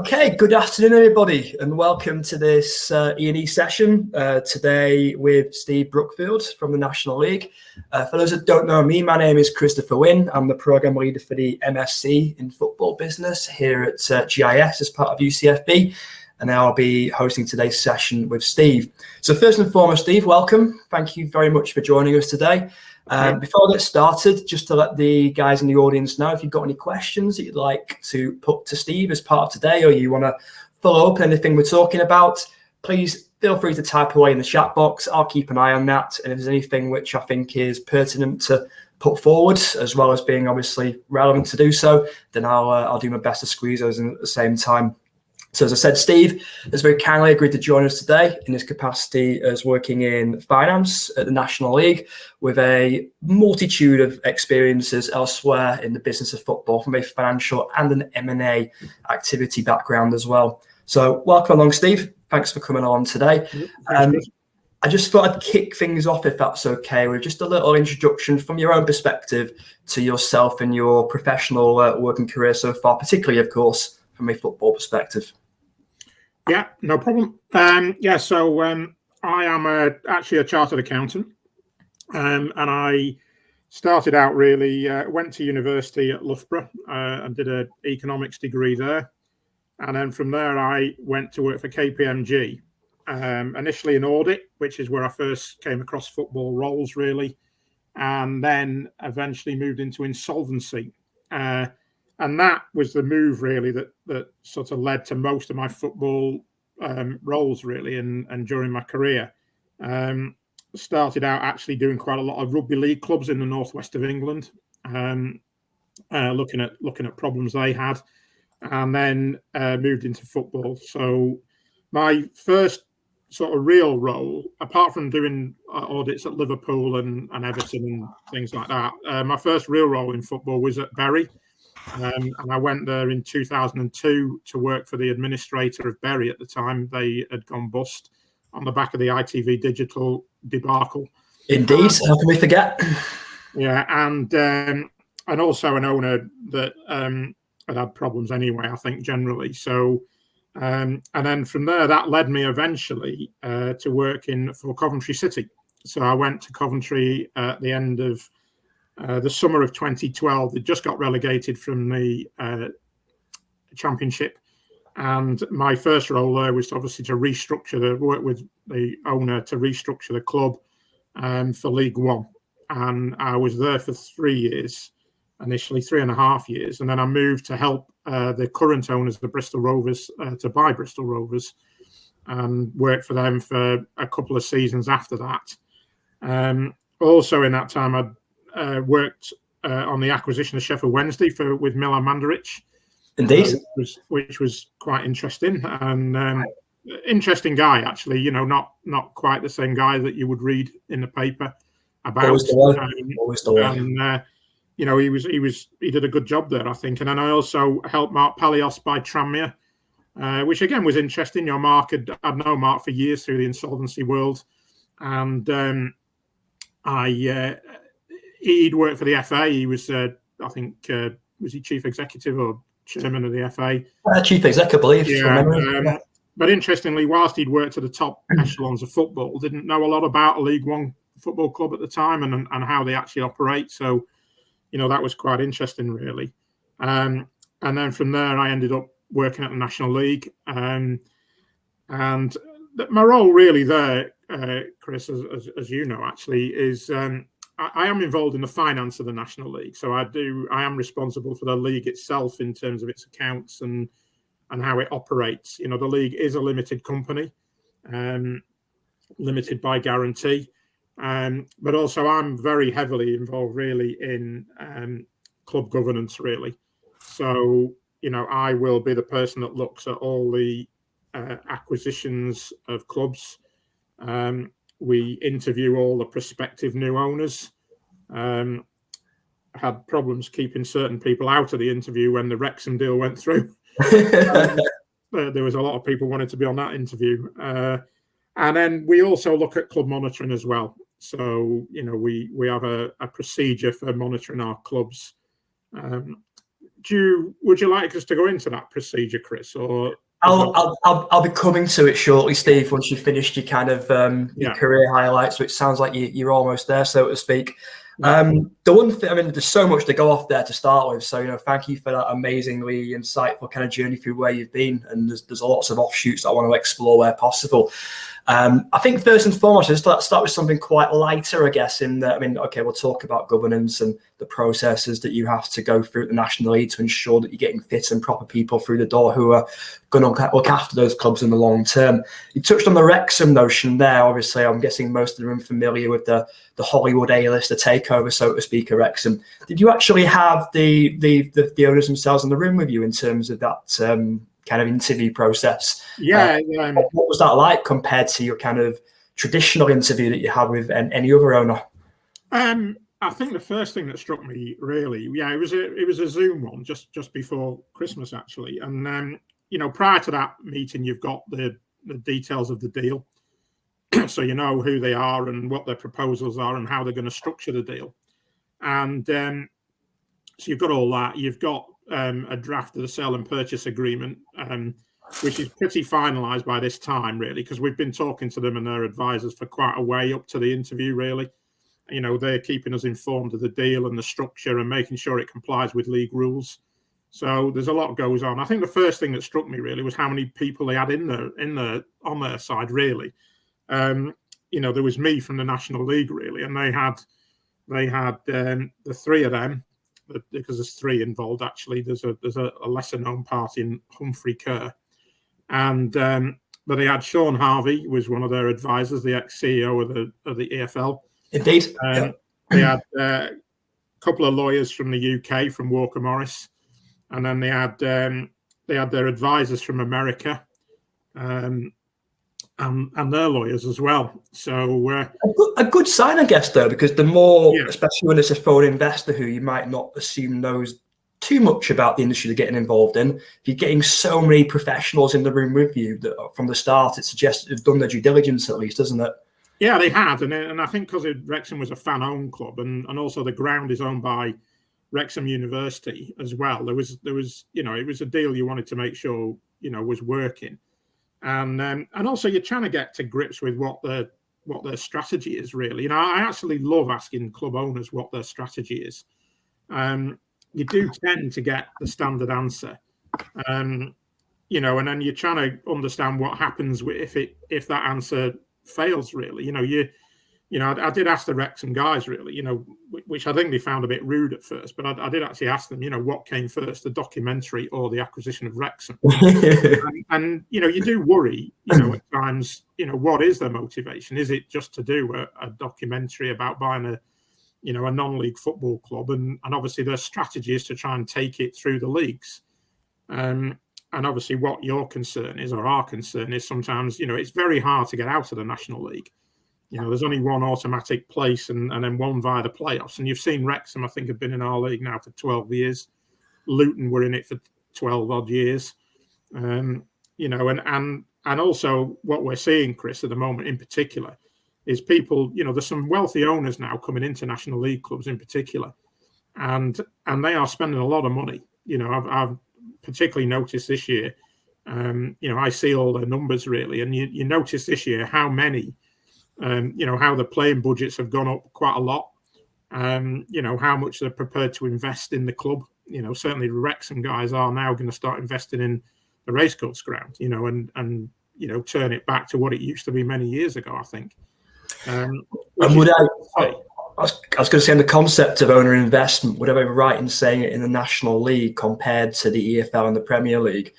Okay, good afternoon, everybody, and welcome to this E&E session today with Steve Brookfield from the National League. For those that don't know me, my name is Christopher Wynn. I'm the Programme Leader for the MSc in Football Business here at GIS as part of UCFB, and I'll be hosting today's session with Steve. So first and foremost, Steve, welcome. Thank you very much for joining us today. Before I get started, just to let the guys in the audience know, if you've got any questions that you'd like to put to Steve as part of today, or you want to follow up anything we're talking about, please feel free to type away in the chat box. I'll keep an eye on that. And if there's anything which I think is pertinent to put forward, as well as being obviously relevant to do so, then I'll do my best to squeeze those in at the same time. So as I said, Steve has very kindly agreed to join us today in his capacity as working in finance at the National League with a multitude of experiences elsewhere in the business of football from a financial and an M&A activity background as well. So welcome along, Steve. Thanks for coming on today. I just thought I'd kick things off, if that's okay, with just a little introduction from your own perspective to yourself and your professional working career so far, particularly, of course, from a football perspective. Yeah, no problem. So I am actually a chartered accountant, and I started out went to university at Loughborough and did an economics degree there. And then from there, I went to work for KPMG, initially in audit, which is where I first came across football roles, really, and then eventually moved into insolvency. And that was the move, really, that sort of led to most of my football roles, really, and during my career. Started out actually doing quite a lot of rugby league clubs in the northwest of England, looking at problems they had, and then moved into football. So my first sort of real role, apart from doing audits at Liverpool and Everton and things like that, my first real role in football was at Bury. And I went there in 2002 to work for the administrator of Bury at the time. They had gone bust on the back of the ITV Digital debacle. Indeed, how can we forget? Yeah, and also an owner that had problems anyway, I think, generally. So, and then from there, that led me eventually to working for Coventry City. So I went to Coventry at the end of the summer of 2012. They just got relegated from the championship, and my first role there was obviously to work with the owner to restructure the club for League One. And I was there for 3 years, initially 3.5 years, and then I moved to help the current owners, the Bristol Rovers, to buy Bristol Rovers, and worked for them for a couple of seasons after that. Also in that time, I worked on the acquisition of Sheffield Wednesday with Milan Mandaric. Indeed. Which was quite interesting, and interesting guy, actually. You know, not quite the same guy that you would read in the paper about. Always the way. And he did a good job there, I think. And then I also helped Mark Palios buy Tranmere, which again was interesting. You know, I'd known Mark for years through the insolvency world, and he'd worked for the FA. He was, I think, was he chief executive or chairman of the FA? Chief exec, I believe. Yeah. But interestingly, whilst he'd worked at the top echelons of football, didn't know a lot about a League One football club at the time and how they actually operate. So, you know, that was quite interesting, really. And then from there, I ended up working at the National League. And my role really there, Chris, as you know, actually, is I am involved in the finance of the National League. So I am responsible for the league itself in terms of its accounts and how it operates. You know, the league is a limited company, limited by guarantee. But also I'm very heavily involved really in club governance, really. So, you know, I will be the person that looks at all the acquisitions of clubs. We interview all the prospective new owners. Had problems keeping certain people out of the interview when the Wrexham deal went through. There was a lot of people wanting to be on that interview. And then we also look at club monitoring as well. So, you know, we have a procedure for monitoring our clubs would you like us to go into that procedure, Chris, or? I'll be coming to it shortly, Steve. Once you've finished your kind of your career highlights, which sounds like you're almost there, so to speak. The one thing, I mean, there's so much to go off there to start with. So thank you for that amazingly insightful kind of journey through where you've been, and there's lots of offshoots that I want to explore where possible. I think first and foremost, let's start with something quite lighter, I guess. In that, I mean, okay, we'll talk about governance and the processes that you have to go through at the National League to ensure that you're getting fit and proper people through the door who are going to look after those clubs in the long term. You touched on the Wrexham notion there. Obviously, I'm guessing most of them are familiar with the Hollywood A-lister takeover, so to speak, of Wrexham. Did you actually have the owners themselves in the room with you in terms of that kind of interview process? What was that like compared to your kind of traditional interview that you had with any other owner? I think the first thing that struck me really, it was a Zoom one just before Christmas actually, and prior to that meeting, you've got the details of the deal, so you know who they are and what their proposals are and how they're going to structure the deal, and so you've got all that. You've got a draft of the sale and purchase agreement, which is pretty finalised by this time, really, because we've been talking to them and their advisors for quite a way up to the interview, really. They're keeping us informed of the deal and the structure and making sure it complies with league rules. So there's a lot goes on. I think the first thing that struck me really was how many people they had on their side, really. There was me from the National League, really, and they had the three of them. Because there's three involved, actually. There's a lesser known part in Humphrey Kerr, and but they had Sean Harvey, was one of their advisors, the ex-CEO of the EFL. Indeed. They had a couple of lawyers from the UK, from Walker Morris, and then they had their advisors from America, and their lawyers as well. So a good sign, I guess, though, because the more, especially when it's a foreign investor who you might not assume knows too much about the industry they're getting involved in, if you're getting so many professionals in the room with you that from the start, it suggests they've done their due diligence at least, doesn't it? Yeah, they had, and I think because Wrexham was a fan-owned club, and also the ground is owned by Wrexham University as well. There was it was a deal you wanted to make sure was working. And also you're trying to get to grips with what their strategy is, really. I actually love asking club owners what their strategy is. You do tend to get the standard answer, and then you're trying to understand what happens if that answer fails, really. I did ask the Wrexham guys, really, which I think they found a bit rude at first, but I did actually ask them, what came first, the documentary or the acquisition of Wrexham? and you do worry, at times, what is their motivation? Is it just to do a documentary about buying a non-league football club? And obviously their strategy is to try and take it through the leagues. And obviously what your concern is, or our concern is, sometimes, it's very hard to get out of the National League. There's only one automatic place and then one via the playoffs. And you've seen Wrexham, I think, have been in our league now for 12 years. Luton were in it for 12 odd years. And also what we're seeing, Chris, at the moment in particular, is people, there's some wealthy owners now coming into National League clubs in particular. And they are spending a lot of money. I've particularly noticed this year, I see all the numbers, really. And you notice this year how many, how the playing budgets have gone up quite a lot. How much they're prepared to invest in the club. Certainly the Wrexham guys are now going to start investing in the racecourse ground, and turn it back to what it used to be many years ago, I think. And I was going to say, in the concept of owner investment, would I be right in saying it in the National League compared to the EFL and the Premier League,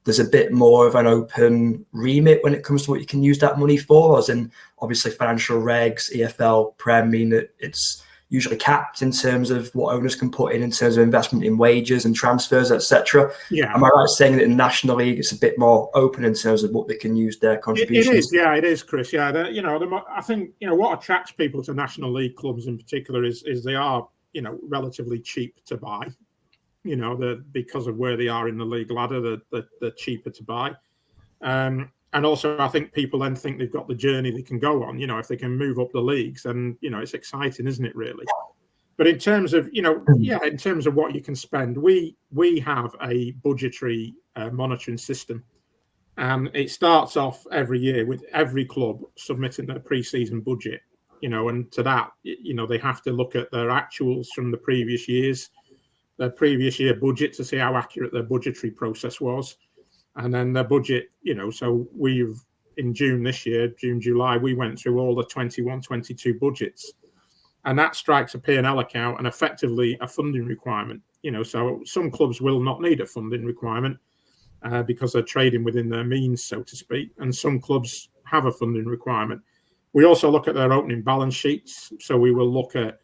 there's a bit more of an open remit when it comes to what you can use that money for, as in obviously financial regs, EFL, Prem mean that it's usually capped in terms of what owners can put in terms of investment in wages and transfers, etc. Yeah. Am I right saying that in the National League it's a bit more open in terms of what they can use their contributions? It is, yeah, it is, Chris. Yeah, I think what attracts people to National League clubs in particular is they are relatively cheap to buy. Because of where they are in the league ladder, they're cheaper to buy. And also, I think people then think they've got the journey they can go on. If they can move up the leagues, then it's exciting, isn't it? Really. But in terms of, in terms of what you can spend, we have a budgetary monitoring system. And it starts off every year with every club submitting their pre-season budget, and to that, they have to look at their actuals from the previous years, their previous year budget to see how accurate their budgetary process was. And then their budget, so in June this year, July, we went through all the 21-22 budgets. And that strikes a P&L account and effectively a funding requirement. So some clubs will not need a funding requirement because they're trading within their means, so to speak. And some clubs have a funding requirement. We also look at their opening balance sheets. So we will look at,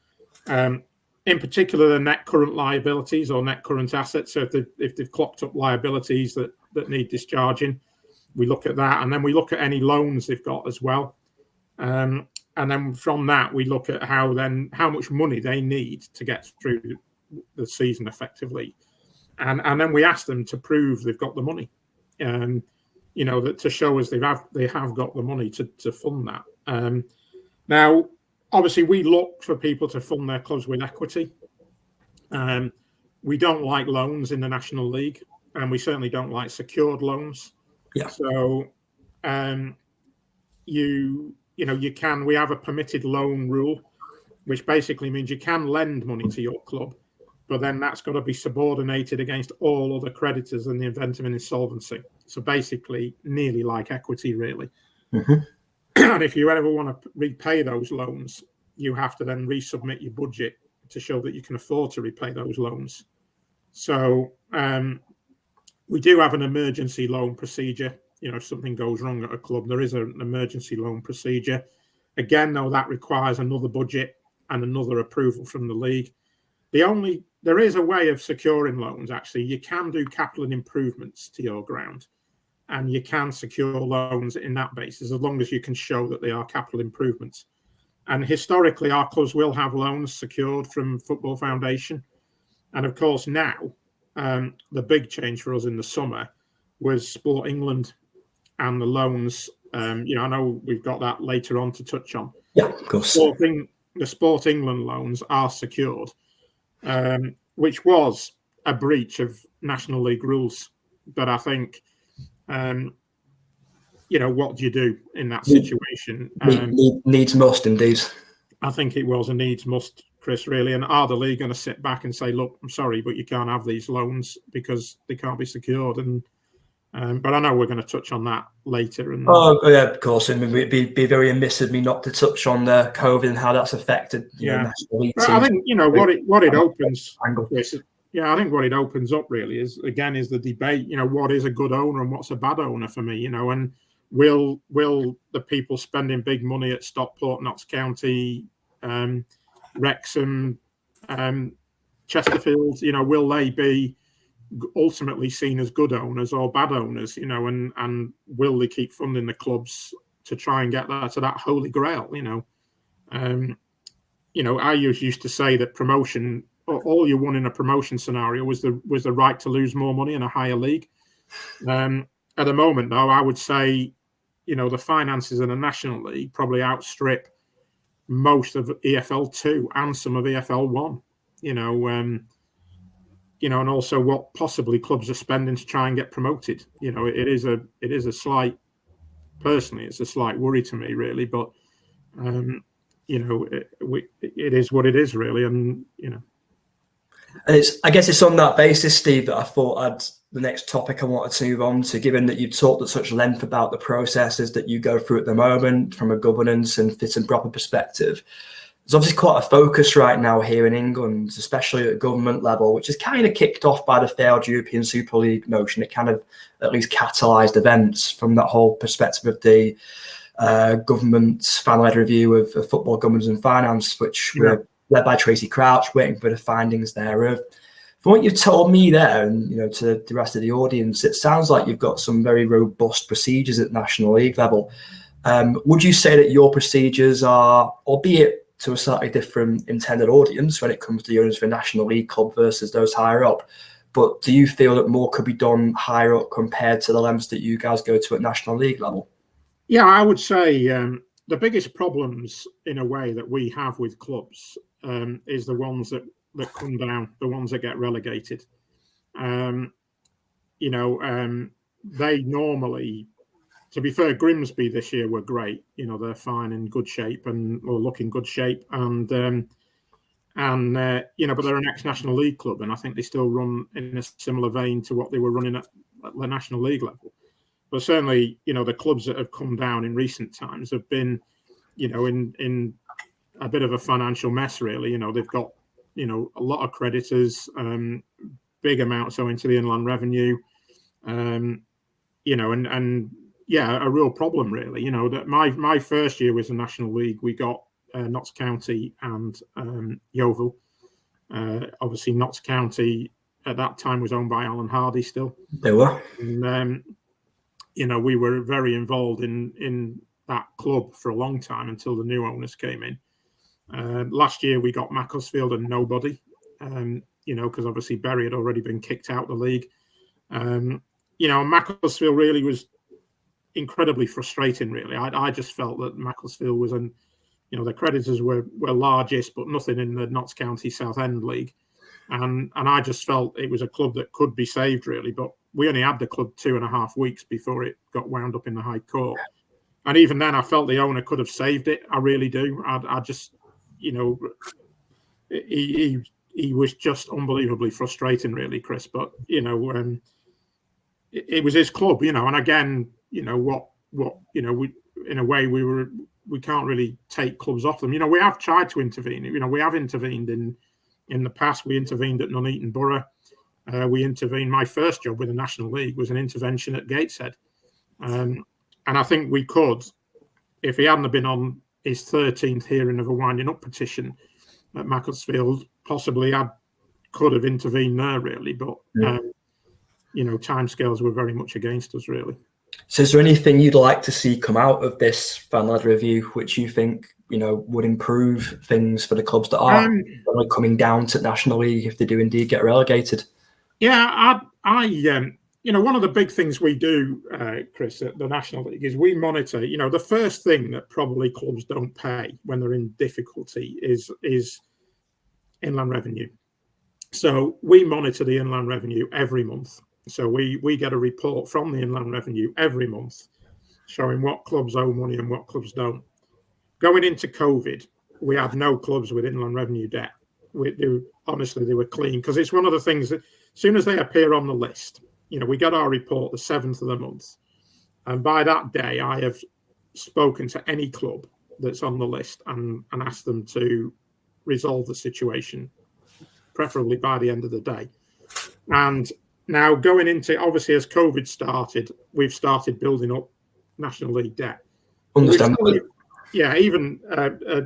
in particular, the net current liabilities or net current assets. So if they've clocked up liabilities that need discharging, we look at that. And then we look at any loans they've got as well. And then from that, we look at how much money they need to get through the season effectively. And then we ask them to prove they've got the money, that to show us they have got the money to fund that. Now, obviously, we look for people to fund their clubs with equity. We don't like loans in the National League, and we certainly don't like secured loans. Yeah. So, we have a permitted loan rule, which basically means you can lend money to your club, but then that's got to be subordinated against all other creditors in the event of an insolvency. So basically, nearly like equity, really. Mm-hmm. And if you ever want to repay those loans, you have to then resubmit your budget to show that you can afford to repay those loans. So we do have an emergency loan procedure. If something goes wrong at a club, there is an emergency loan procedure. Again, though, that requires another budget and another approval from the league. There is a way of securing loans, actually. You can do capital improvements to your ground, and you can secure loans in that basis as long as you can show that they are capital improvements. And historically, our clubs will have loans secured from Football Foundation. And of course, now, the big change for us in the summer was Sport England and the loans. I know we've got that later on to touch on. Yeah, of course. The Sport England loans are secured, which was a breach of National League rules. But I think, what do you do in that situation? Needs must, indeed. I think it was a needs must, Chris, really. And are the league going to sit back and say, look, I'm sorry, but you can't have these loans because they can't be secured? But I know we're going to touch on that later. Yeah, of course. I mean, it'd be very amiss of me not to touch on the COVID and how that's affected National League teams. I think what it opens. I think what it opens up really is the debate. What is a good owner and what's a bad owner for me? And will the people spending big money at Stockport, Notts County, Wrexham, Chesterfield, will they be ultimately seen as good owners or bad owners, and will they keep funding the clubs to try and get that to that holy grail? I used to say that promotion, all you want in a promotion scenario was the right to lose more money in a higher league. At the moment, though, I would say, the finances in the National League probably outstrip most of EFL 2 and some of EFL 1. And also what possibly clubs are spending to try and get promoted. It is a slight worry to me, really. But it is what it is, really, and And I guess it's on that basis, Steve, that I thought the next topic I wanted to move on to, given that you've talked at such length about the processes that you go through at the moment from a governance and fit and proper perspective. There's obviously quite a focus right now here in England, especially at government level, which is kind of kicked off by the failed European Super League motion. It kind of at least catalysed events from that whole perspective of the government's final review of football governance and finance, which were led by Tracy Crouch, waiting for the findings thereof. From what you've told me there, and to the rest of the audience, it sounds like you've got some very robust procedures at National League level. Would you say that your procedures are, albeit to a slightly different intended audience when it comes to the owners of a National League club versus those higher up, but do you feel that more could be done higher up compared to the lengths that you guys go to at National League level? Yeah, I would say the biggest problems in a way that we have with clubs is the ones that come down, the ones that get relegated. They normally, to be fair, Grimsby this year were great. They're fine, in good shape, or look in good shape, but they're an ex-National League club, and I think they still run in a similar vein to what they were running at the National League level. But certainly, the clubs that have come down in recent times have been, in a bit of a financial mess, really. They've got, a lot of creditors, big amounts owing to the Inland Revenue, a real problem, really. That my first year was the National League. We got Notts County and Yeovil. Obviously, Notts County at that time was owned by Alan Hardy still. They were. And, we were very involved in that club for a long time until the new owners came in. Last year, we got Macclesfield and nobody, because obviously Bury had already been kicked out of the league. Macclesfield really was incredibly frustrating, really. I just felt that Macclesfield was the creditors were largest, but nothing in the Notts County South End League. And I just felt it was a club that could be saved, really. But we only had the club 2.5 weeks before it got wound up in the High Court. And even then, I felt the owner could have saved it. I really do. I just, he was just unbelievably frustrating, really, Chris. But, it was his club, and again, we in a way, we can't really take clubs off them. We have tried to intervene. We have intervened in the past. We intervened at Nuneaton Borough. We intervened. My first job with the National League was an intervention at Gateshead. And I think we could, if he hadn't been on his 13th hearing of a winding up petition at Macclesfield, possibly could have intervened there, really. But, timescales were very much against us, really. So is there anything you'd like to see come out of this fan-led review, which you think, would improve things for the clubs that are coming down to National League if they do indeed get relegated? Yeah, one of the big things we do, Chris, at the National League is we monitor, the first thing that probably clubs don't pay when they're in difficulty is Inland Revenue. So we monitor the Inland Revenue every month. So we get a report from the Inland Revenue every month showing what clubs owe money and what clubs don't. Going into COVID, we had no clubs with Inland Revenue debt. Honestly, they were clean, because it's one of the things that as soon as they appear on the list, we get our report the 7th of the month. And by that day, I have spoken to any club that's on the list and asked them to resolve the situation, preferably by the end of the day. And now going into, obviously, as COVID started, we've started building up National League debt. Understandably. Yeah, even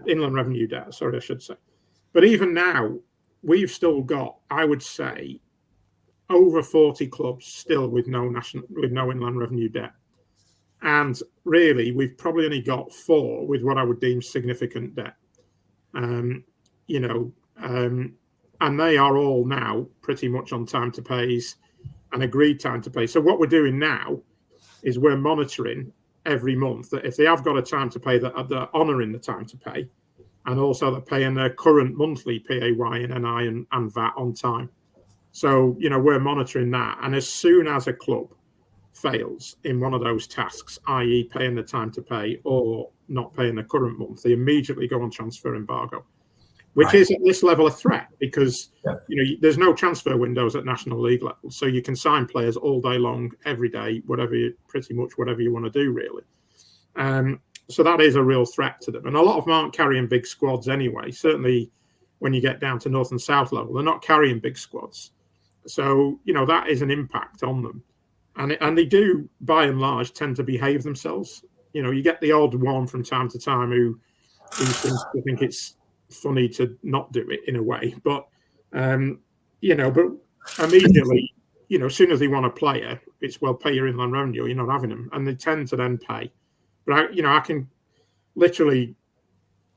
Inland Revenue debt, sorry, I should say. But even now, we've still got, I would say, over 40 clubs still with no Inland Revenue debt. And really, we've probably only got 4 with what I would deem significant debt. And they are all now pretty much on time to pays and agreed time to pay. So what we're doing now is we're monitoring every month that if they have got a time to pay, that they're honouring the time to pay, and also they're paying their current monthly PAY and NI and VAT on time. So, we're monitoring that. And as soon as a club fails in one of those tasks, i.e. paying the time to pay or not paying the current month, they immediately go on transfer embargo, which is at this level a threat, because there's no transfer windows at National League level. So you can sign players all day long, every day, pretty much whatever you want to do, really. So that is a real threat to them. And a lot of them aren't carrying big squads anyway. Certainly when you get down to North and South level, they're not carrying big squads. So, that is an impact on them. And they do, by and large, tend to behave themselves. You get the odd one from time to time who seems to think it's funny to not do it in a way. But, but immediately, as soon as they want a player, it's, well, pay your Inland Revenue, you're not having them. And they tend to then pay. But, I can literally,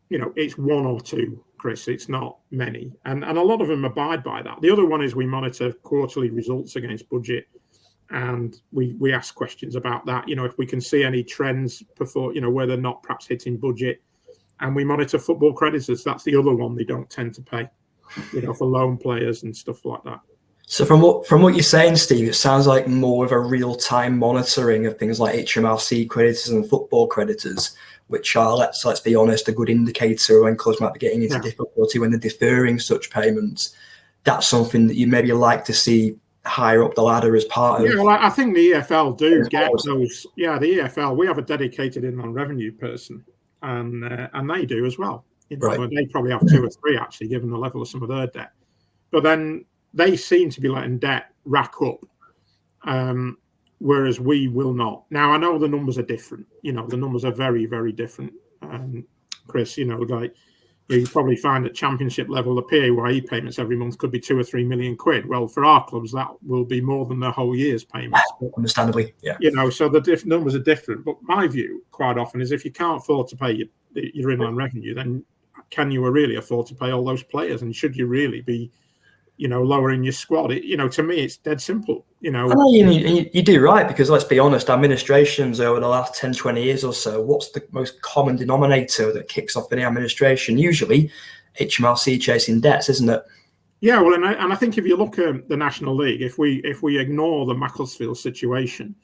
it's 1 or 2, Chris. It's not many. And a lot of them abide by that. The other one is we monitor quarterly results against budget. And we ask questions about that. If we can see any trends before, where they're not perhaps hitting budget. And we monitor football creditors. That's the other one they don't tend to pay, for loan players and stuff like that. So from what you're saying, Steve, it sounds like more of a real-time monitoring of things like HMRC creditors and football creditors, which are, let's be honest, a good indicator when clubs might be getting into difficulty when they're deferring such payments. That's something that you maybe like to see higher up the ladder as part of. Yeah, well, I think the EFL do get those. Yeah, the EFL, we have a dedicated inland revenue person, and they do as well. Right. They probably have 2 or 3 actually, given the level of some of their debt. But then they seem to be letting debt rack up, whereas we will not. Now, I know the numbers are different. The numbers are very, very different, Chris. You probably find at championship level, the PAYE payments every month could be 2 or 3 million quid. Well, for our clubs, that will be more than the whole year's payments. Understandably, yeah. So the numbers are different. But my view, quite often, is if you can't afford to pay your inland revenue, then can you really afford to pay all those players? And should you really be lowering your squad? To me, it's dead simple. I know you do right, because let's be honest, administrations over the last 10, 20 years or so, what's the most common denominator that kicks off any administration? Usually HMRC chasing debts, isn't it? Yeah, well, and I think if you look at the National League, if we ignore the Macclesfield situation,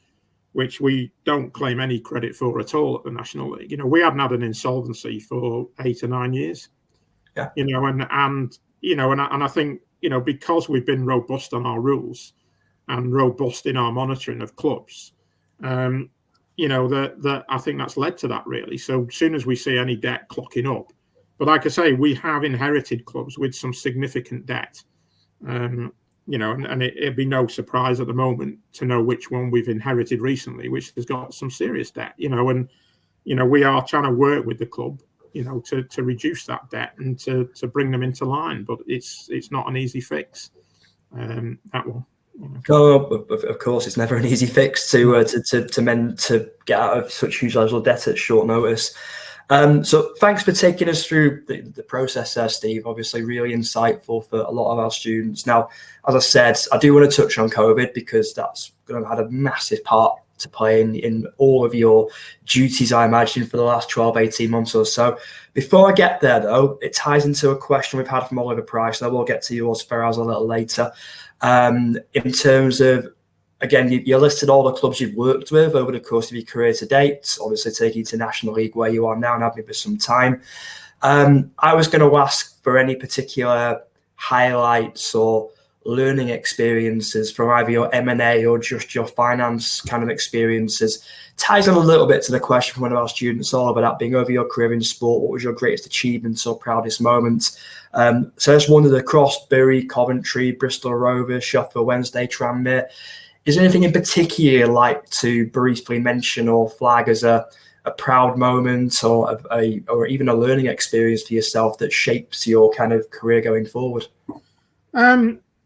which we don't claim any credit for at all at the National League, we hadn't had an insolvency for 8 or 9 years. Yeah. And I think, because we've been robust on our rules and robust in our monitoring of clubs, that I think that's led to that, really. So as soon as we see any debt clocking up, but like I say, we have inherited clubs with some significant debt, and it'd be no surprise at the moment to know which one we've inherited recently, which has got some serious debt, and we are trying to work with the club, to reduce that debt and to bring them into line. But it's not an easy fix, that one. No, of course, it's never an easy fix to get out of such huge levels of debt at short notice. So thanks for taking us through the process there, Steve. Obviously, really insightful for a lot of our students. Now, as I said, I do want to touch on COVID, because that's going to have had a massive part to play in all of your duties, I imagine, for the last 12, 18 months or so. Before I get there, though, it ties into a question we've had from Oliver Price, and I will get to yours, Faraz, a little later. In terms of, again, you listed all the clubs you've worked with over the course of your career to date, obviously taking you to National League where you are now and have been for some time. I was going to ask for any particular highlights or learning experiences from either your M&A or just your finance kind of experiences. Ties on a little bit to the question from one of our students, all about that being over your career in sport. What was your greatest achievement or proudest moment? So I just wondered, across Bury, Coventry, Bristol Rovers, Sheffield Wednesday, Tranmere, is there anything in particular you'd like to briefly mention or flag as a proud moment or even a learning experience for yourself that shapes your kind of career going forward?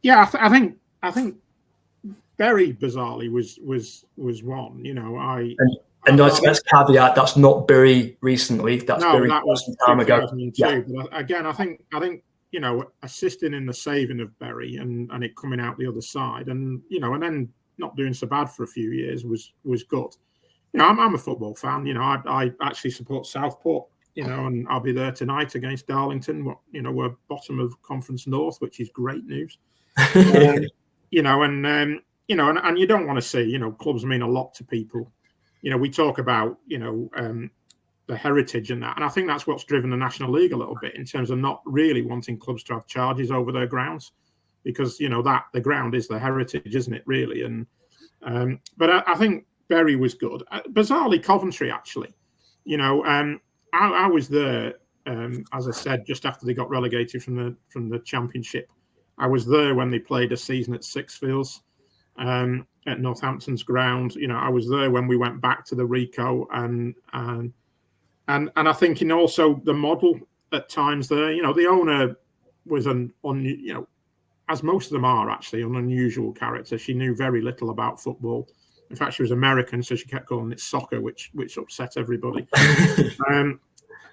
Yeah, I think Bury, bizarrely, was one. Let's caveat, that's not Bury recently. That's Bury that was some time ago. 2002. Yeah. But again, I think assisting in the saving of Bury and it coming out the other side, and then not doing so bad for a few years was good. I'm a football fan. I actually support Southport. And I'll be there tonight against Darlington. We're bottom of Conference North, which is great news. And you don't want to see, clubs mean a lot to people. We talk about, the heritage and that. And I think that's what's driven the National League a little bit, in terms of not really wanting clubs to have charges over their grounds, because, that the ground is the heritage, isn't it, really? And but I think Bury was good. Bizarrely, Coventry, actually. I was there, as I said, just after they got relegated from the Championship. I was there when they played a season at Sixfields, at Northampton's ground. I was there when we went back to the Rico, and I think also the model at times there. The owner was as most of them are actually, an unusual character. She knew very little about football. In fact, she was American, so she kept calling it soccer, which upset everybody.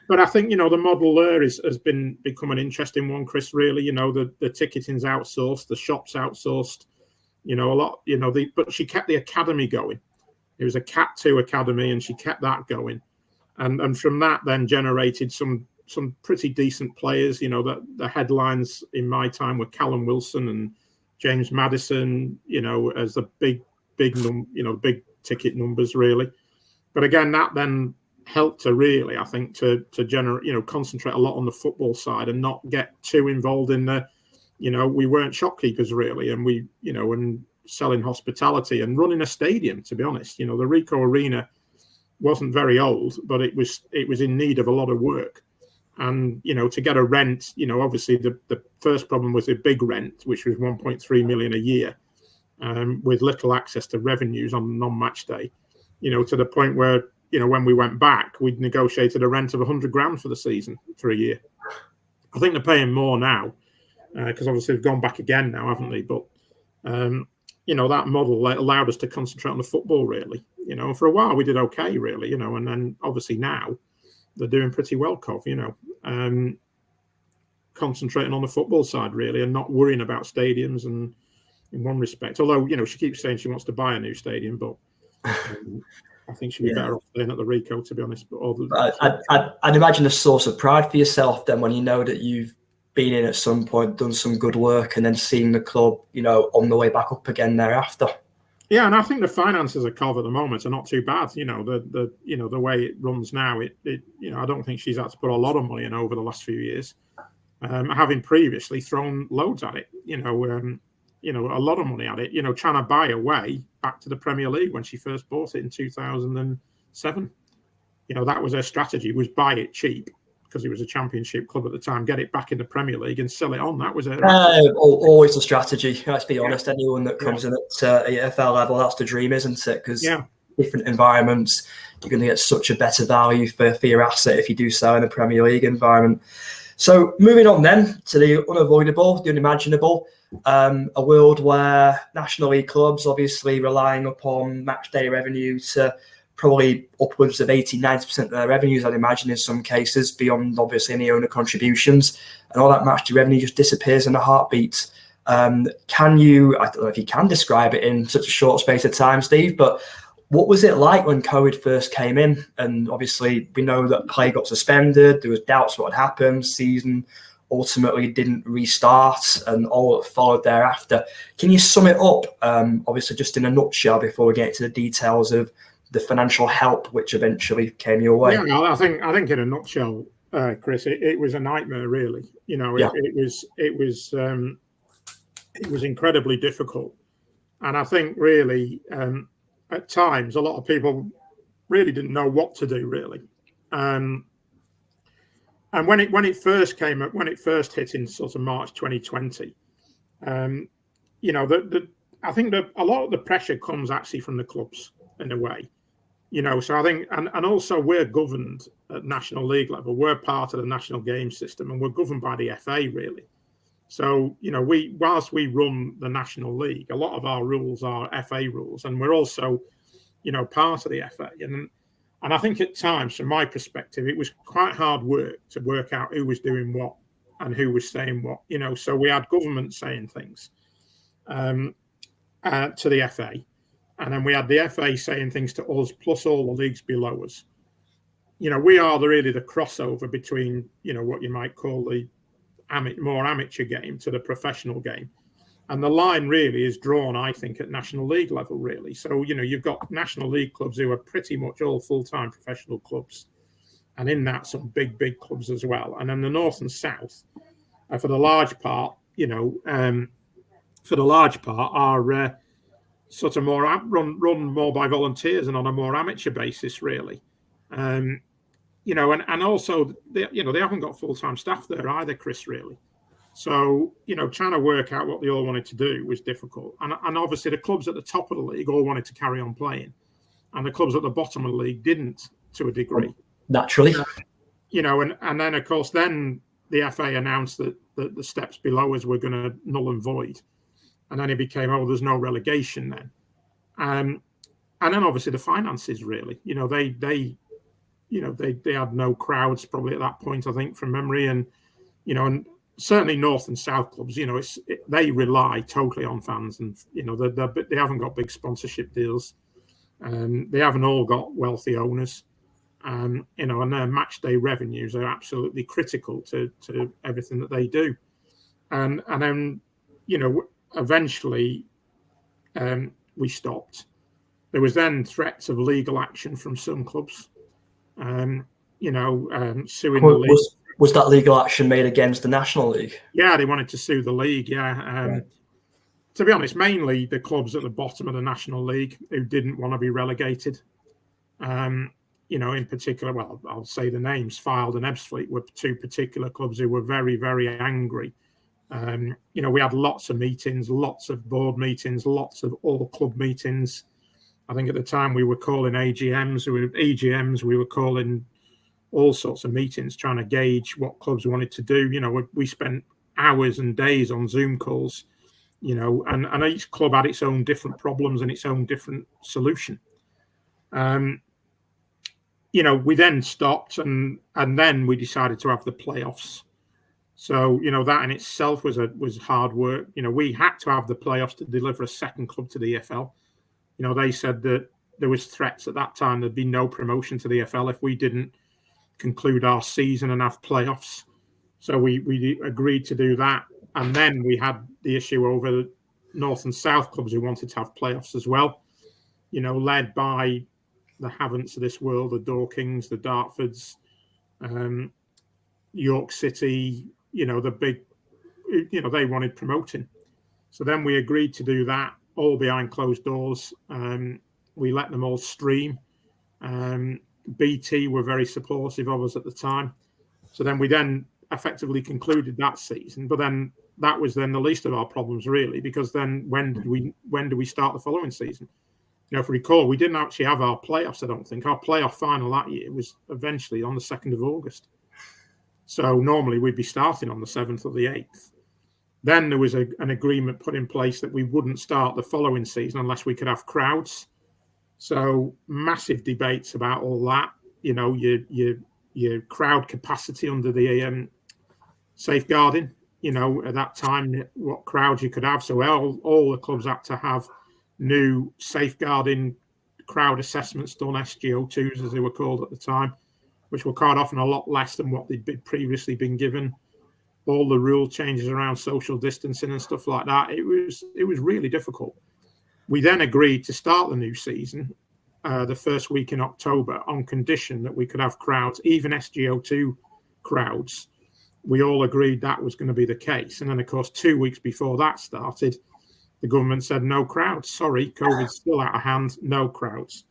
But I think, the model there has become an interesting one, Chris, really. The ticketing's outsourced, the shop's outsourced, a lot, but she kept the academy going. It was a Cat 2 academy, and she kept that going. and from that then generated some pretty decent players. You know, that the headlines in my time were Callum Wilson and James Maddison, you know, as the big ticket numbers really. But again, that then helped to really, I think, to generate, you know, concentrate a lot on the football side and not get too involved in the, you know, we weren't shopkeepers really, and we, you know, and selling hospitality and running a stadium, to be honest. You know, the Ricoh Arena wasn't very old, but it was in need of a lot of work. And, you know, to get a rent, you know, obviously the first problem was a big rent, which was 1.3 million a year, with little access to revenues on non-match day, you know, to the point where, you know, when we went back, we'd negotiated a rent of 100 grand for the season for a year. I think they're paying more now because obviously they've gone back again now, haven't they? But, you know, that model allowed us to concentrate on the football, really. You know, for a while we did okay, really, you know, and then obviously now they're doing pretty well, Cov, you know, concentrating on the football side, really, and not worrying about stadiums and in one respect. Although, you know, she keeps saying she wants to buy a new stadium, but I think she'd be better off staying at the Ricoh, to be honest. But I'd imagine a source of pride for yourself then when you know that you've been in at some point, done some good work, and then seeing the club, you know, on the way back up again thereafter. Yeah, and I think the finances of Cov at the moment are not too bad. You know, the way it runs now, it you know, I don't think she's had to put a lot of money in over the last few years, having previously thrown loads at it. You know, a lot of money at it. You know, trying to buy a way back to the Premier League when she first bought it in 2007. You know, that was her strategy: was buy it cheap because it was a Championship club at the time, get it back in the Premier League and sell it on. That was her. Always the strategy. Let's be honest. Anyone that comes in at EFL level, that's the dream, isn't it? Because different environments, you're going to get such a better value for your asset if you do so in a Premier League environment. So moving on then to the unavoidable, the unimaginable, a world where National League clubs obviously relying upon match day revenue to probably upwards of 80-90% of their revenues, I'd imagine, in some cases, beyond obviously any owner contributions, and all that match day revenue just disappears in a heartbeat. Can you, I don't know if you can describe it in such a short space of time, Steve, but what was it like when COVID first came in? And obviously we know that play got suspended, there was doubts what had happened, season ultimately didn't restart and all that followed thereafter. Can you sum it up, obviously just in a nutshell before we get to the details of the financial help which eventually came your way? Yeah, I think in a nutshell, Chris, it was a nightmare, really. You know, it was incredibly difficult, and I think really at times a lot of people really didn't know what to do, really. And when it first came up, when it first hit in sort of March 2020, you know, I think that a lot of the pressure comes actually from the clubs in a way. You know, so I think, and also we're governed at National League level. We're part of the national game system, and we're governed by the FA, really. So, you know, whilst we run the National League, a lot of our rules are FA rules, and we're also, you know, part of the FA. And I think at times, from my perspective, it was quite hard work to work out who was doing what and who was saying what. You know, so we had government saying things to the FA. And then we had the FA saying things to us, plus all the leagues below us. You know, we are really the crossover between, you know, what you might call the more amateur game to the professional game. And the line really is drawn, I think, at National League level, really. So, you know, you've got National League clubs who are pretty much all full-time professional clubs. And in that, some big clubs as well. And then the North and South, for the large part, you know, are sort of more run more by volunteers and on a more amateur basis, really. You know, and also they haven't got full-time staff there either, Chris, really. So, you know, trying to work out what they all wanted to do was difficult. And obviously the clubs at the top of the league all wanted to carry on playing, and the clubs at the bottom of the league didn't, to a degree. Naturally. You know, and then of course then the FA announced that the steps below us were going to null and void. And then it became, there's no relegation then. And then obviously the finances, really. You know, they had no crowds probably at that point, I think, from memory. And, you know, and certainly North and South clubs, you know, they rely totally on fans. And, you know, they haven't got big sponsorship deals. They haven't all got wealthy owners. and their match day revenues are absolutely critical to everything that they do. And then, eventually we stopped. There was then threats of legal action from some clubs, suing the league. Was that legal action made against the National League? Yeah, they wanted to sue the league, yeah. Right. To be honest, mainly the clubs at the bottom of the National League who didn't want to be relegated. In particular, well, I'll say the names, Fylde and Ebbsfleet were two particular clubs who were very, very angry. We had lots of meetings, lots of board meetings, lots of all club meetings. I think at the time we were calling EGMs, we were calling all sorts of meetings trying to gauge what clubs wanted to do. We spent hours and days on Zoom calls, and each club had its own different problems and its own different solution. We then stopped and then we decided to have the playoffs. So, that in itself was hard work. We had to have the playoffs to deliver a second club to the EFL. They said that there was threats at that time there'd be no promotion to the EFL if we didn't conclude our season and have playoffs. So we agreed to do that. And then we had the issue over the North and South clubs who wanted to have playoffs as well, led by the Havants of this world, the Dorkings, the Dartfords, York City, the big, they wanted promoting. So then we agreed to do that, all behind closed doors. We let them all stream. BT were very supportive of us at the time. So then we effectively concluded that season. But then that was then the least of our problems, really, because then when do we start the following season? If we recall, we didn't actually have our playoffs, I don't think. Our playoff final that year was eventually on the 2nd of August. So normally we'd be starting on the 7th or the 8th. Then there was an agreement put in place that we wouldn't start the following season unless we could have crowds. So massive debates about all that. Your crowd capacity under the safeguarding. At that time, what crowds you could have. So all the clubs had to have new safeguarding crowd assessments done, SGO2s as they were called at the time, which were quite often a lot less than what they'd previously been given. All the rule changes around social distancing and stuff like that. It was really difficult. We then agreed to start the new season the first week in October on condition that we could have crowds, even SGO2 crowds. We all agreed that was going to be the case. And then, of course, 2 weeks before that started, the government said no crowds. Sorry, COVID's still out of hand, no crowds.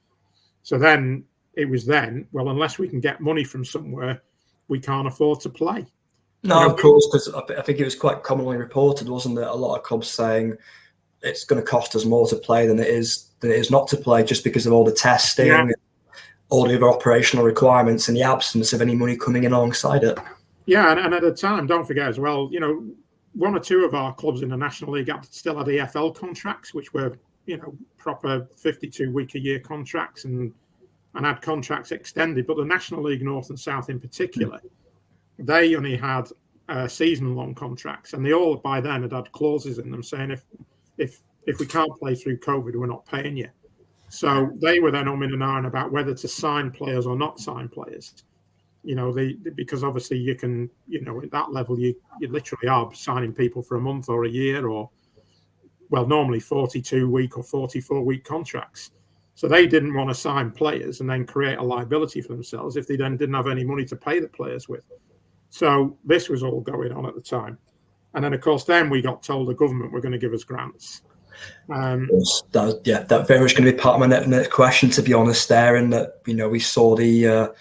So then it was well, unless we can get money from somewhere, we can't afford to play. No, of course, because I think it was quite commonly reported, wasn't it? A lot of clubs saying it's going to cost us more to play than it is not to play, just because of all the testing, and all the other operational requirements, and the absence of any money coming in alongside it. Yeah, and at the time, don't forget as well, one or two of our clubs in the National League still had EFL contracts, which were, proper 52-week-a-year contracts and had contracts extended. But the National League North and South in particular, they only had season-long contracts, and they all by then had clauses in them saying if we can't play through COVID, we're not paying you. So they were then umming and ahhing about whether to sign players or not sign players. Because obviously you can, at that level, you literally are signing people for a month or a year, or, well, normally 42-week or 44-week contracts. So they didn't want to sign players and then create a liability for themselves if they then didn't have any money to pay the players with. So this was all going on at the time. And then, of course, then we got told the government were going to give us grants. That very much going to be part of my next question, to be honest, there. And that, we saw the...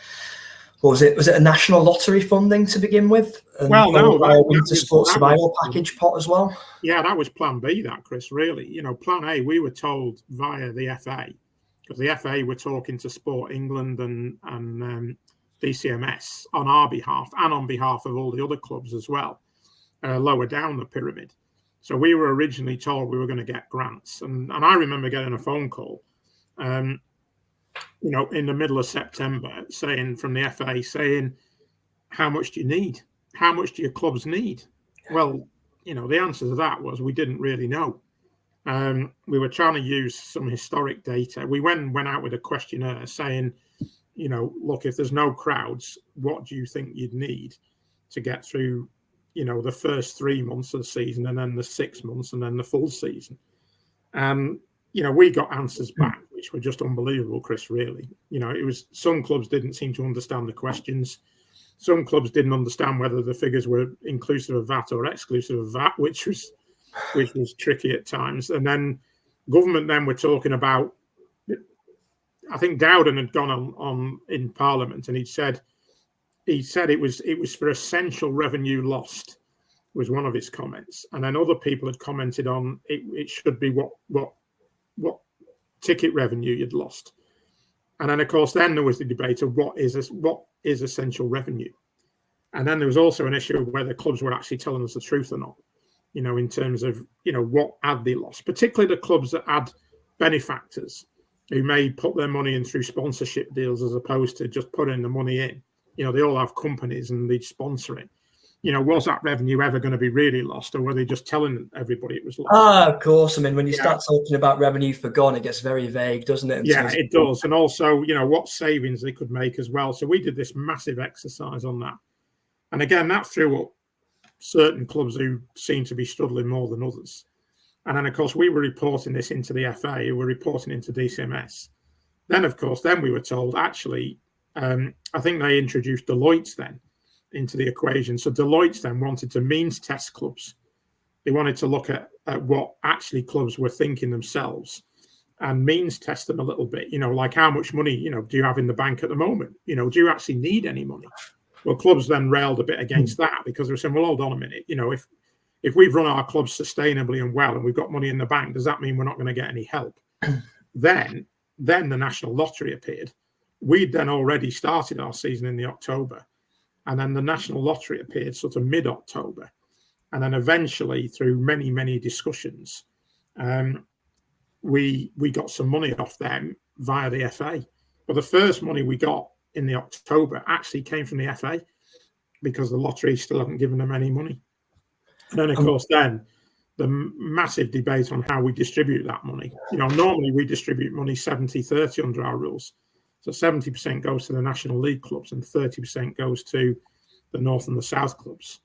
was it a national lottery funding to begin with? And well, no, winter sports survival package pot as well. Yeah, that was Plan B. That, Chris, really, Plan A. We were told via the FA, because the FA were talking to Sport England and DCMS on our behalf and on behalf of all the other clubs as well, lower down the pyramid. So we were originally told we were going to get grants, and I remember getting a phone call. In the middle of September, from the FA saying, how much do you need? How much do your clubs need? Well, the answer to that was we didn't really know. We were trying to use some historic data. We went out with a questionnaire saying, look, if there's no crowds, what do you think you'd need to get through, the first 3 months of the season, and then the 6 months, and then the full season? And, we got answers back, which were just unbelievable, Chris, really. It was, some clubs didn't seem to understand the questions. Some clubs didn't understand whether the figures were inclusive of VAT or exclusive of VAT, which was tricky at times. And then government then were talking about, I think Dowden had gone on in Parliament, and he said it was for essential revenue lost, was one of his comments. And then other people had commented on it should be what ticket revenue you'd lost. And then, of course, then there was the debate of what is essential revenue. And then there was also an issue of whether clubs were actually telling us the truth or not, in terms of, what had they lost, particularly the clubs that had benefactors who may put their money in through sponsorship deals as opposed to just putting the money in. They all have companies and they'd sponsor it. Was that revenue ever going to be really lost, or were they just telling everybody it was lost? Of course. I mean, when you start talking about revenue forgone, it gets very vague, doesn't it? Yeah, it does. And also, what savings they could make as well. So we did this massive exercise on that. And again, that threw up certain clubs who seem to be struggling more than others. And then, of course, we were reporting this into the FA, who were reporting into DCMS. Then, of course, we were told, actually, I think they introduced Deloitte then into the equation. So Deloitte then wanted to means test clubs. They wanted to look at what actually clubs were thinking themselves and means test them a little bit, like how much money, do you have in the bank at the moment? Do you actually need any money? Well, clubs then railed a bit against that, because they were saying, well, hold on a minute, if we've run our clubs sustainably and well, and we've got money in the bank, does that mean we're not going to get any help? Then the National Lottery appeared. We'd then already started our season in the October. And then the National Lottery appeared sort of mid-October. And then eventually, through many, many discussions, we got some money off them via the FA. But the first money we got in the October actually came from the FA, because the lottery still hadn't given them any money. And then, of course, the massive debate on how we distribute that money. Normally we distribute money 70-30 under our rules. So 70% goes to the National League clubs and 30% goes to the North and the South clubs.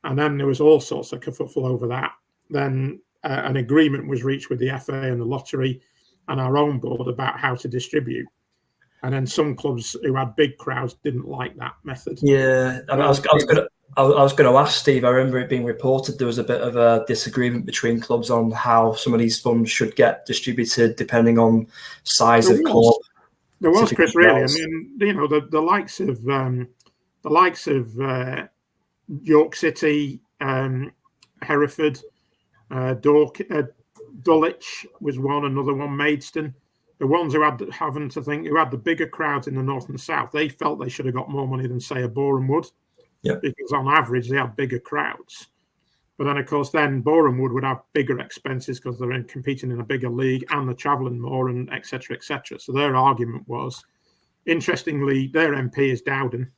And then there was all sorts of kerfuffle over that. Then an agreement was reached with the FA and the lottery and our own board about how to distribute. And then some clubs who had big crowds didn't like that method. Yeah, I was going to ask Steve. I remember it being reported there was a bit of a disagreement between clubs on how some of these funds should get distributed depending on size of club. There was, Chris, really. I mean, the likes of York City, Hereford, Dulwich was one, another one, Maidstone. The ones who had the bigger crowds in the North and South, they felt they should have got more money than, say, a Boreham Wood. Yep. Because on average they had bigger crowds. But then, of course, Boreham Wood would have bigger expenses because they're competing in a bigger league and they're travelling more, and et cetera, et cetera. So their argument was, interestingly, their MP is Dowden.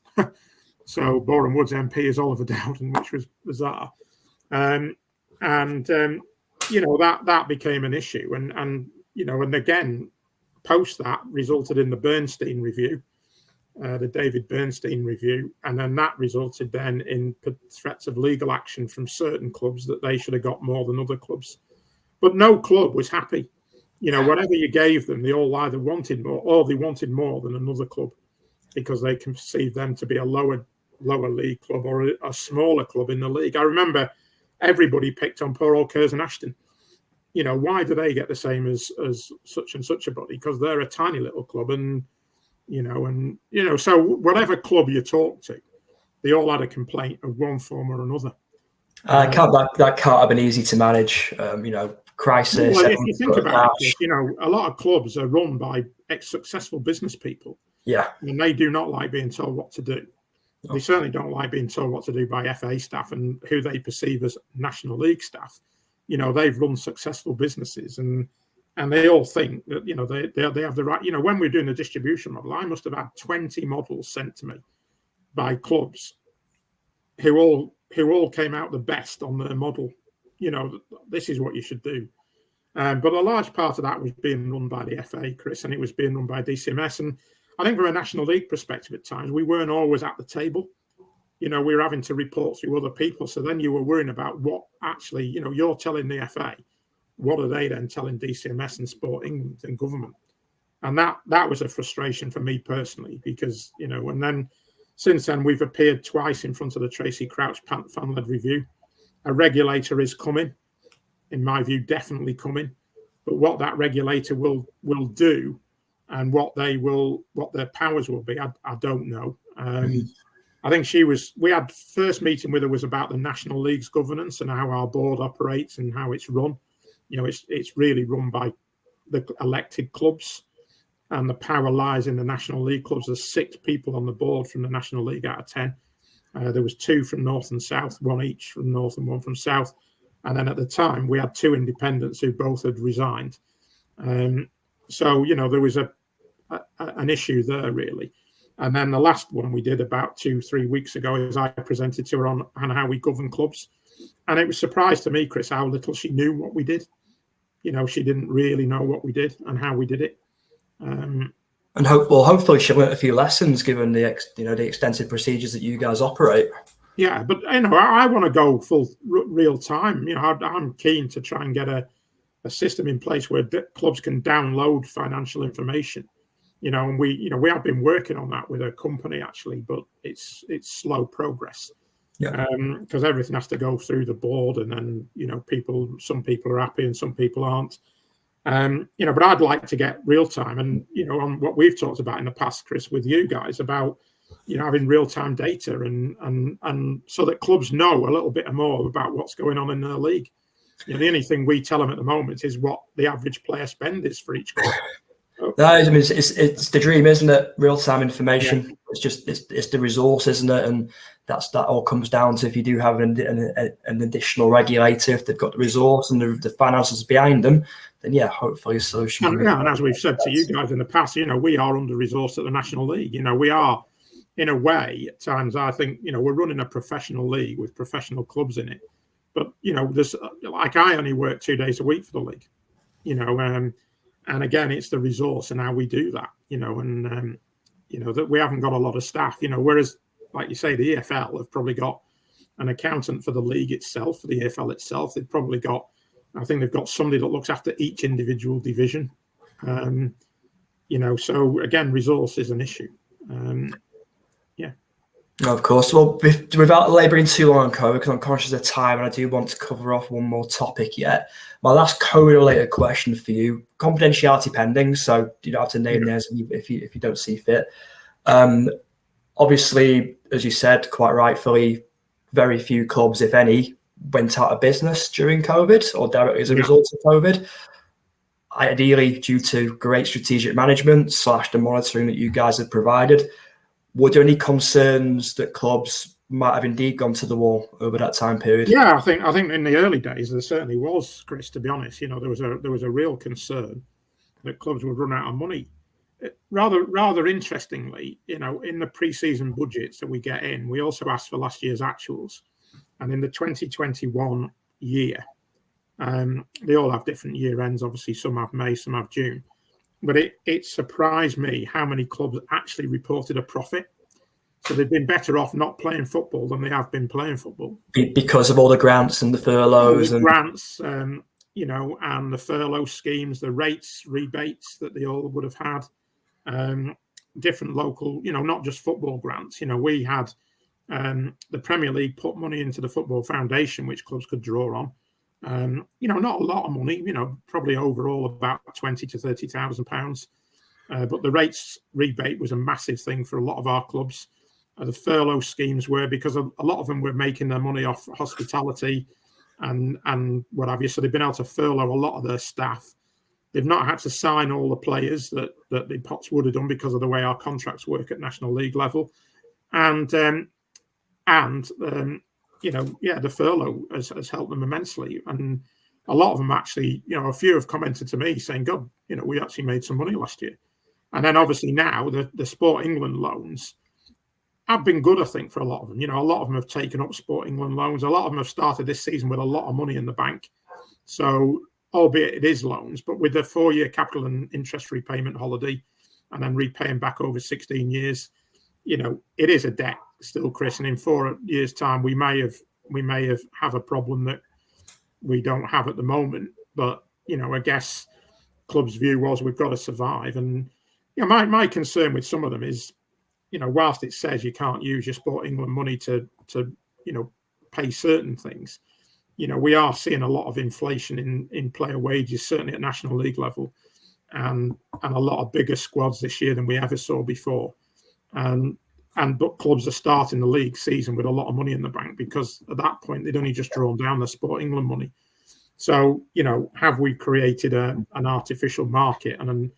So Boreham Wood's MP is Oliver Dowden, which was bizarre. That became an issue. And again, post that resulted in the Bernstein review, the David Bernstein review, and then that resulted then in threats of legal action from certain clubs that they should have got more than other clubs. But no club was happy. Whatever you gave them, they all either wanted more or they wanted more than another club, because they conceived them to be a lower league club or a smaller club in the league. I remember everybody picked on poor old Curzon Ashton. Why do they get the same as such and such a body? Because they're a tiny little club, and so whatever club you talk to, they all had a complaint of one form or another. That can't have been easy to manage. Crisis. Well, if you think about it, a lot of clubs are run by successful business people. Yeah, and they do not like being told what to do. No. They certainly don't like being told what to do by FA staff and who they perceive as National League staff. They've run successful businesses, and they all think that they have the right. When we're doing the distribution model, I must have had 20 models sent to me by clubs who all came out the best on their model. This is what you should do. But a large part of that was being run by the FA, Chris, and it was being run by DCMS. And I think from a National League perspective at times, we weren't always at the table. We were having to report through other people. So then you were worrying about what actually, you're telling the FA, what are they then telling DCMS and Sport England and government? And that was a frustration for me personally, because, and then since then we've appeared twice in front of the Tracy Crouch fan-led review. A regulator is coming, in my view, definitely coming. But what that regulator will do and what their powers will be, I don't know. I think we had first meeting with her was about the National League's governance and how our board operates and how it's run. It's really run by the elected clubs, and the power lies in the National League clubs. There's 6 people on the board from the National League out of 10. There was 2 from North and South, 1 each from North and 1 from South. And then at the time, we had 2 independents who both had resigned. So, there was an issue there, really. And then the last one we did about 2-3 weeks ago is I presented to her on how we govern clubs. And it was a surprise to me, Chris, how little she knew what we did. She didn't really know what we did and how we did it. And hopefully she learned a few lessons given the extensive procedures that you guys operate. Yeah, but I want to go full real time. I'm keen to try and get a system in place where clubs can download financial information. And we have been working on that with a company actually, but it's slow progress. Yeah. Because everything has to go through the board, and then some people are happy and some people aren't. But I'd like to get real time, and on what we've talked about in the past, Chris, with you guys about having real time data and so that clubs know a little bit more about what's going on in their league. The only thing we tell them at the moment is what the average player spend is for each club. No, I mean it's the dream, isn't it? Real time information. Yeah. It's the resource, isn't it? And that all comes down to if you do have an additional regulator, if they've got the resource and the finances behind them, then hopefully a solution. And as we've said to you guys in the past, we are under resourced at the National League. We are, in a way, at times I think we're running a professional league with professional clubs in it. But there's I only work 2 days a week for the league. And again, it's the resource and how we do that, that we haven't got a lot of staff, whereas, like you say, the EFL have probably got an accountant for the league itself, for the EFL itself. They've probably got, I think they've got somebody that looks after each individual division. So again, resource is an issue. Of course. Well, without labouring too long on COVID, because I'm conscious of time and I do want to cover off one more topic yet. My last COVID-related question for you, confidentiality pending, so you don't have to name names if you don't see fit. Obviously, as you said, quite rightfully, very few clubs, if any, went out of business during COVID or directly as a result of COVID. Ideally, due to great strategic management / the monitoring that you guys have provided. Were there any concerns that clubs might have indeed gone to the wall over that time period? Yeah, I think in the early days there certainly was, Chris. To be honest, there was a real concern that clubs would run out of money. Rather interestingly, in the pre-season budgets that we get in, we also asked for last year's actuals, and in the 2021 year, they all have different year ends. Obviously, some have May, some have June. But it surprised me how many clubs actually reported a profit. So they've been better off not playing football than they have been playing football. Because of all the grants and the furloughs. Grants, and the furlough schemes, the rebates that they all would have had. Different local, not just football grants. We had the Premier League put money into the Football Foundation, which clubs could draw on. Not a lot of money, probably overall about £20,000 to £30,000. But the rates rebate was a massive thing for a lot of our clubs. The furlough schemes were because a lot of them were making their money off hospitality and what have you. So they've been able to furlough a lot of their staff. They've not had to sign all the players that the Pots would have done because of the way our contracts work at National League level. The furlough has helped them immensely. And a lot of them actually, a few have commented to me saying, God, we actually made some money last year. And then obviously now the Sport England loans have been good, I think, for a lot of them. A lot of them have taken up Sport England loans. A lot of them have started this season with a lot of money in the bank. So, albeit it is loans, but with the 4-year capital and interest repayment holiday, and then repaying back over 16 years, it is a debt still, Chris. And in 4 years' time, we may have a problem that we don't have at the moment. But I guess club's view was we've got to survive. And my concern with some of them is, whilst it says you can't use your Sport England money to pay certain things, we are seeing a lot of inflation in player wages, certainly at National League level, and a lot of bigger squads this year than we ever saw before. But clubs are starting the league season with a lot of money in the bank, because at that point they'd only just drawn down the Sport England money. So, have we created an artificial market and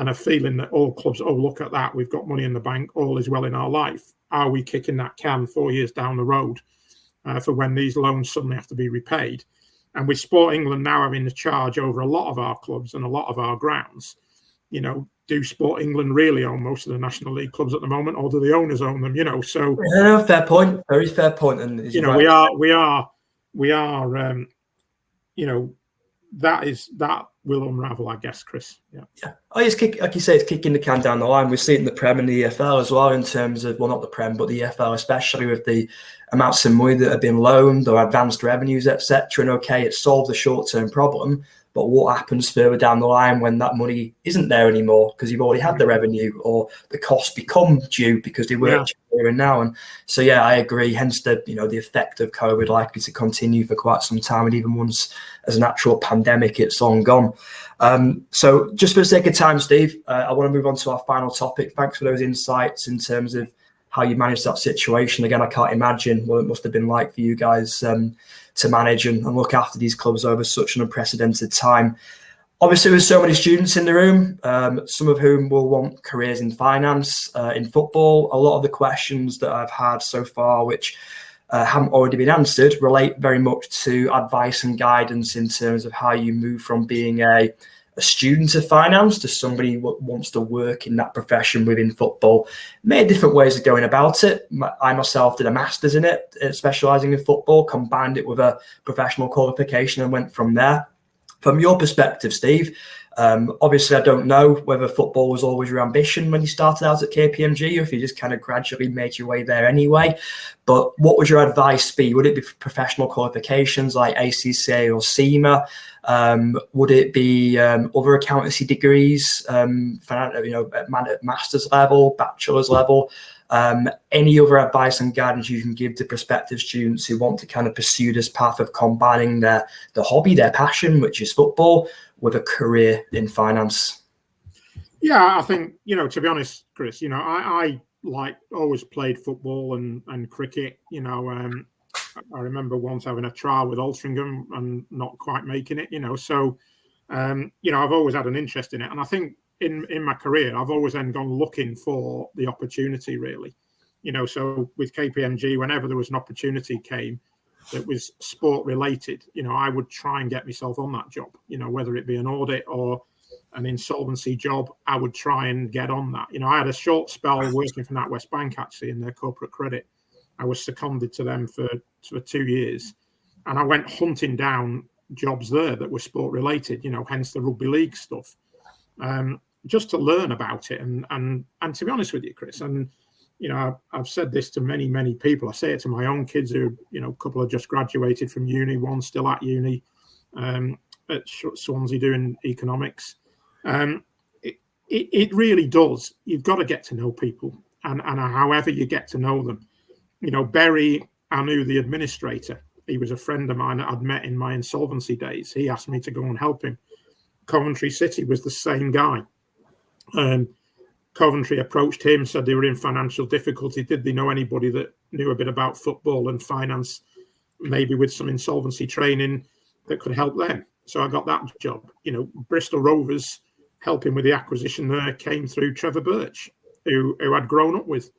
a feeling that all clubs, oh, look at that, we've got money in the bank, all is well in our life? Are we kicking that can 4 years down the road for when these loans suddenly have to be repaid? And with Sport England now having the charge over a lot of our clubs and a lot of our grounds, do Sport England really own most of the National League clubs at the moment, or do the owners own them? So yeah, fair point, very fair point. And we are. That will unravel, I guess, Chris. Yeah. Like you say, it's kicking the can down the line. We see it in the Prem and the EFL as well, in terms of, well, not the Prem, but the EFL, especially with the amounts of money that have been loaned or advanced revenues, etc. And okay, it solves a short-term problem, but what happens further down the line when that money isn't there anymore because you've already had the revenue, or the costs become due because they work here and now? And so, yeah, I agree. Hence the effect of COVID likely to continue for quite some time, and even once as an actual pandemic, it's long gone. So just for the sake of time, Steve, I want to move on to our final topic. Thanks for those insights in terms of how you managed that situation. Again, I can't imagine what it must have been like for you guys to manage and look after these clubs over such an unprecedented time. Obviously, there's so many students in the room, some of whom will want careers in finance, in football. A lot of the questions that I've had so far, which haven't already been answered, relate very much to advice and guidance in terms of how you move from being a student of finance to somebody who wants to work in that profession within football. Many different ways of going about it. I myself did a master's in it, specialising in football, combined it with a professional qualification and went from there. From your perspective, Steve, obviously I don't know whether football was always your ambition when you started out at KPMG, or if you just kind of gradually made your way there anyway. But what would your advice be? Would it be professional qualifications like ACCA or CIMA? Would it be other accountancy degrees, at master's level, bachelor's level? Any other advice and guidance you can give to prospective students who want to kind of pursue this path of combining the hobby, their passion, which is football, with a career in finance? Yeah, I think, to be honest, Chris, I always played football and cricket. I remember once having a trial with Altrincham and not quite making it, So, I've always had an interest in it. And I think in my career, I've always then gone looking for the opportunity, really. So with KPMG, whenever there was an opportunity came that was sport related, I would try and get myself on that job, whether it be an audit or an insolvency job, I would try and get on that. I had a short spell working for NatWest Bank, actually, in their corporate credit. I was seconded to them for 2 years, and I went hunting down jobs there that were sport related, hence the rugby league stuff, just to learn about it. And to be honest with you, Chris, and I've said this to many, many people. I say it to my own kids who, a couple have just graduated from uni, one still at uni at Swansea doing economics. It really does. You've got to get to know people, and however you get to know them. Berry, I knew the administrator. He was a friend of mine that I'd met in my insolvency days. He asked me to go and help him. Coventry City was the same guy. Coventry approached him, said they were in financial difficulty. Did they know anybody that knew a bit about football and finance, maybe with some insolvency training that could help them? So I got that job. Bristol Rovers, helping with the acquisition there, came through Trevor Birch, who I'd grown up with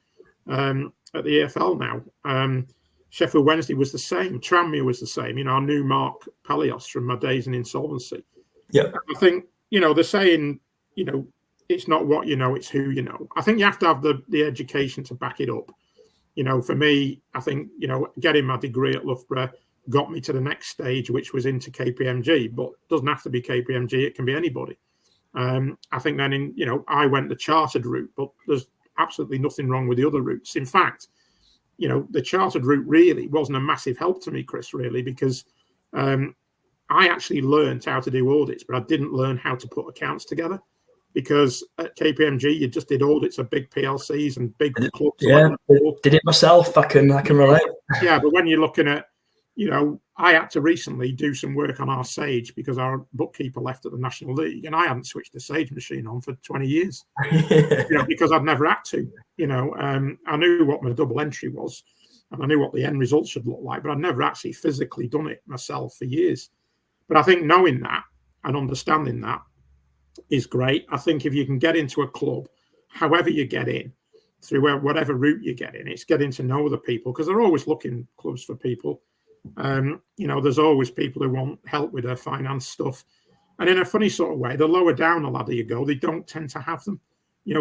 at the EFL now. Sheffield Wednesday was the same. Tranmere was the same. I knew Mark Palios from my days in insolvency. Yeah, I think, they're saying, it's not what you know, it's who you know. I think you have to have the education to back it up. For me, I think, getting my degree at Loughborough got me to the next stage, which was into KPMG, but it doesn't have to be KPMG. It can be anybody. I think then I went the chartered route, but there's absolutely nothing wrong with the other routes. In fact, the chartered route really wasn't a massive help to me, Chris, really, because I actually learned how to do audits, but I didn't learn how to put accounts together, because at KPMG you just did audits of big PLCs and big clubs. Yeah, did it myself. I can relate. Yeah, but when you're looking at, I had to recently do some work on our Sage because our bookkeeper left at the National League, and I hadn't switched the Sage machine on for 20 years, because I'd never had to. I knew what my double entry was, and I knew what the end result should look like, but I'd never actually physically done it myself for years. But I think knowing that and understanding that is great. I think if you can get into a club, however you get in, through whatever route you get in, it's getting to know the people, because they're always looking, clubs, for people. There's always people who want help with their finance stuff. And in a funny sort of way, the lower down the ladder you go, they don't tend to have them.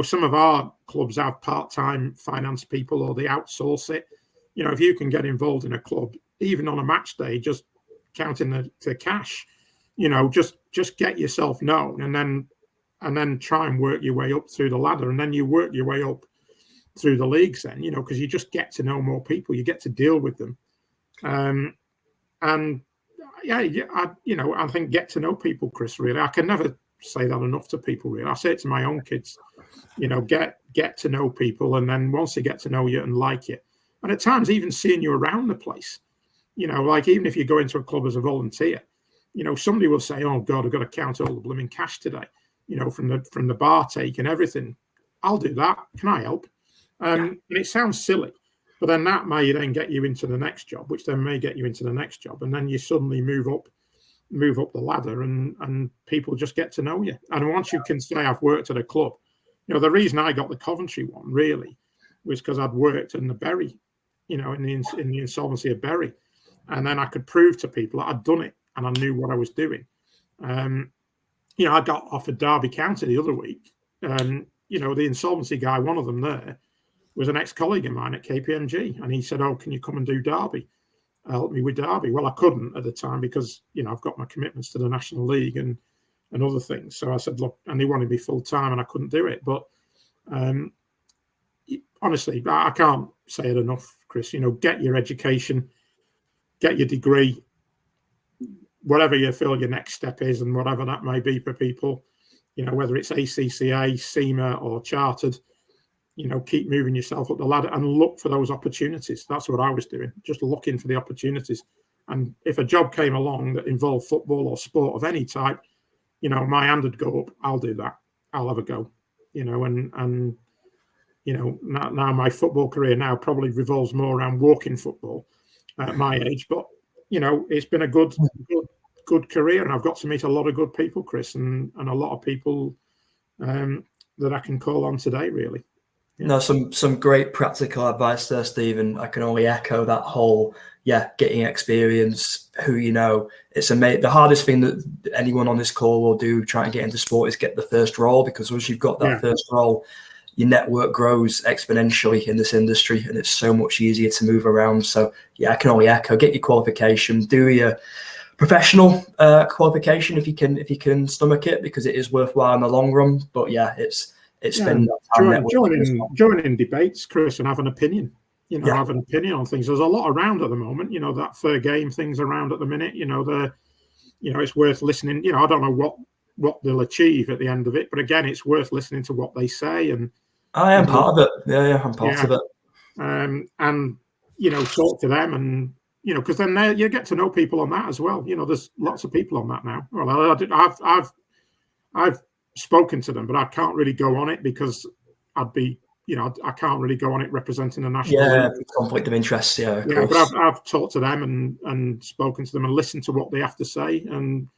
Some of our clubs have part-time finance people, or they outsource it. If you can get involved in a club, even on a match day, just counting the cash, just get yourself known, and then try and work your way up through the ladder, and then you work your way up through the leagues then, because you just get to know more people, you get to deal with them. I think get to know people, Chris, really. I can never say that enough to people, really. I say it to my own kids, get to know people, and then once they get to know you and like you, and at times even seeing you around the place, like even if you go into a club as a volunteer, somebody will say, oh God, I've got to count all the blooming cash today, from the bar take and everything. I'll do that. Can I help? And it sounds silly, but then that may then get you into the next job, which then may get you into the next job. And then you suddenly move up the ladder, and people just get to know you. And once you can say, I've worked at a club, the reason I got the Coventry one really was because I'd worked in the Bury, in the insolvency of Bury. And then I could prove to people that I'd done it and I knew what I was doing. I got offered Derby County the other week. The insolvency guy, one of them there, was an ex-colleague of mine at KPMG. And he said, oh, can you come and do Derby? Help me with Derby. Well, I couldn't at the time because, I've got my commitments to the National League and other things. So I said, look, and he wanted me full-time and I couldn't do it. But honestly, I can't say it enough, Chris. Get your education, get your degree, whatever you feel your next step is, and whatever that may be for people, whether it's ACCA, SEMA, or chartered, keep moving yourself up the ladder and look for those opportunities. That's what I was doing, just looking for the opportunities. And if a job came along that involved football or sport of any type, my hand would go up. I'll do that. I'll have a go. Now my football career now probably revolves more around walking football at my age, but it's been a good career, and I've got to meet a lot of good people, Chris, and a lot of people that I can call on today, really. Yeah. No, some great practical advice there, Stephen. I can only echo that whole, getting experience, who it's amazing. The hardest thing that anyone on this call will do trying to get into sport is get the first role, because once you've got that first role, your network grows exponentially in this industry, and it's so much easier to move around. So I can only echo, get your qualification, do your professional qualification if you can stomach it, because it is worthwhile in the long run. But it's been joining debates, Chris, and have an opinion. Have an opinion on things. There's a lot around at the moment. That fair game thing's around at the minute. It's worth listening. I don't know what they'll achieve at the end of it, but again, it's worth listening to what they say. And I am part of it. I'm part of it. And talk to them, and because then you get to know people on that as well. There's lots of people on that now. Well, I've spoken to them, but I can't really go on it because I'd be, I can't really go on it representing the national. League. Conflict of interest. But I've talked to them and spoken to them and listened to what they have to say and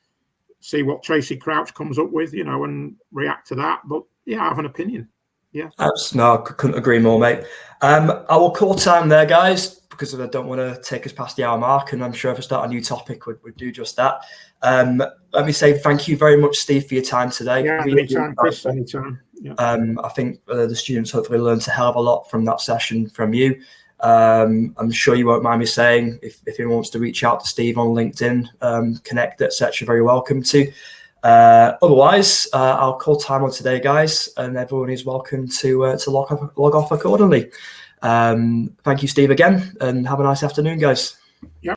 see what Tracy Crouch comes up with, and react to that. But I have an opinion. Yeah. No, I couldn't agree more, mate. I will call time there, guys, because I don't want to take us past the hour mark, and I'm sure if I start a new topic, we'd do just that. Let me say thank you very much, Steve, for your time today. Yeah, anytime, Chris, anytime. Yeah. I think the students hopefully learned a hell of a lot from that session from you. I'm sure you won't mind me saying, if anyone wants to reach out to Steve on LinkedIn, connect, etc., very welcome to. Otherwise, I'll call time on today, guys, and everyone is welcome to log off accordingly. Thank you, Steve, again, and have a nice afternoon, guys. Yeah.